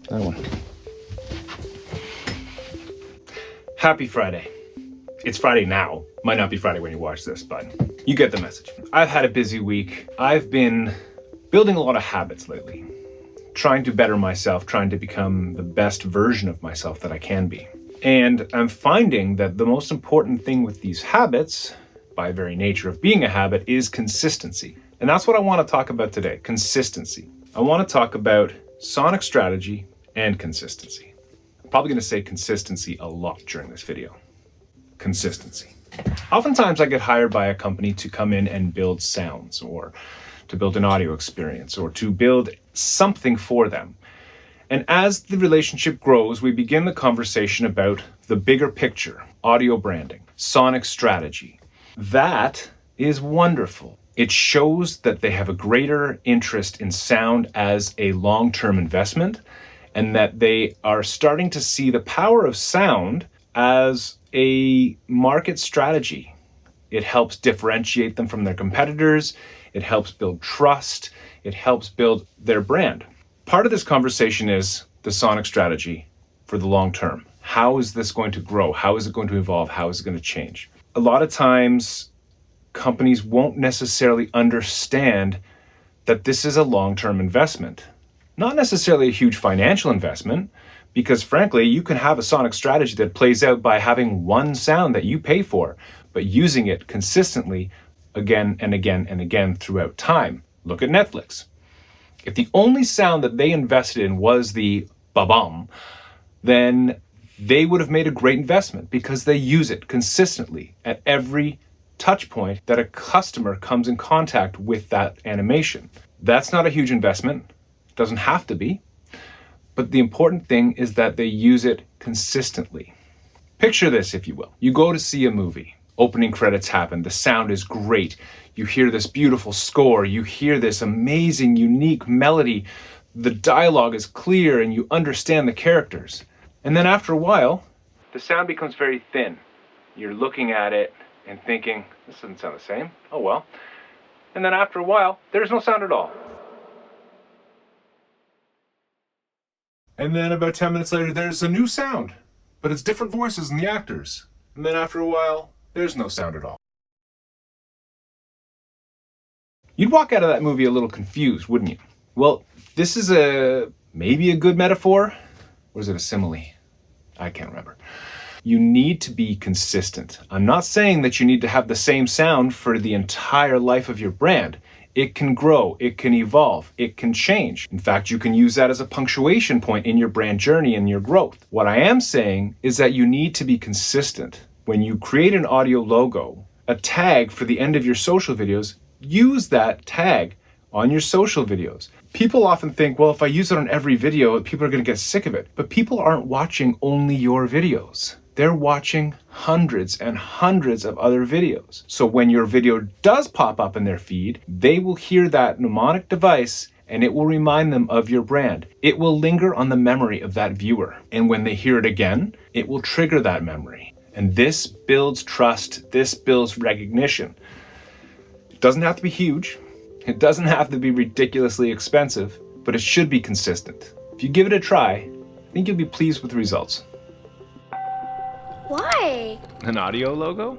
That one. Happy Friday. It's Friday now. Might not be Friday when you watch this, but you get the message. I've had a busy week. I've been building a lot of habits lately, trying to better myself, trying to become the best version of myself that I can be. And I'm finding that the most important thing with these habits, by very nature of being a habit, is consistency. And that's what I want to talk about today, consistency. I want to talk about sonic strategy and consistency. I'm probably going to say consistency a lot during this video. Consistency. Oftentimes I get hired by a company to come in and build sounds, or to build an audio experience, or to build something for them. And as the relationship grows, we begin the conversation about the bigger picture, audio branding, sonic strategy. That is wonderful. It shows that they have a greater interest in sound as a long-term investment, and that they are starting to see the power of sound as a market strategy. It helps differentiate them from their competitors. It helps build trust. It helps build their brand. Part of this conversation is the sonic strategy for the long term. How is this going to grow? How is it going to evolve? How is it going to change? A lot of times, companies won't necessarily understand that this is a long-term investment. Not necessarily a huge financial investment, because frankly, you can have a sonic strategy that plays out by having one sound that you pay for, but using it consistently again and again and again throughout time. Look at Netflix. If the only sound that they invested in was the ba-bum, then they would have made a great investment because they use it consistently at every touch point that a customer comes in contact with that animation. That's not a huge investment. It doesn't have to be. But the important thing is that they use it consistently. Picture this, if you will. You go to see a movie. Opening credits happen. The sound is great. You hear this beautiful score. You hear this amazing, unique melody. The dialogue is clear and you understand the characters. And then after a while, the sound becomes very thin. You're looking at it and thinking, this doesn't sound the same. Oh well. And then after a while, there's no sound at all. And then about 10 minutes later, there's a new sound, but it's different voices and the actors. And then after a while, there's no sound at all. You'd walk out of that movie a little confused, wouldn't you? Well, this is maybe a good metaphor, or is it a simile? I can't remember. You need to be consistent. I'm not saying that you need to have the same sound for the entire life of your brand. It can grow, it can evolve, it can change. In fact, you can use that as a punctuation point in your brand journey and your growth. What I am saying is that you need to be consistent. When you create an audio logo, a tag for the end of your social videos, use that tag on your social videos. People often think, well, if I use it on every video, people are going to get sick of it. But people aren't watching only your videos. They're watching hundreds and hundreds of other videos. So when your video does pop up in their feed, they will hear that mnemonic device and it will remind them of your brand. It will linger on the memory of that viewer. And when they hear it again, it will trigger that memory. And this builds trust. This builds recognition. It doesn't have to be huge. It doesn't have to be ridiculously expensive, but it should be consistent. If you give it a try, I think you'll be pleased with the results. Why? An audio logo?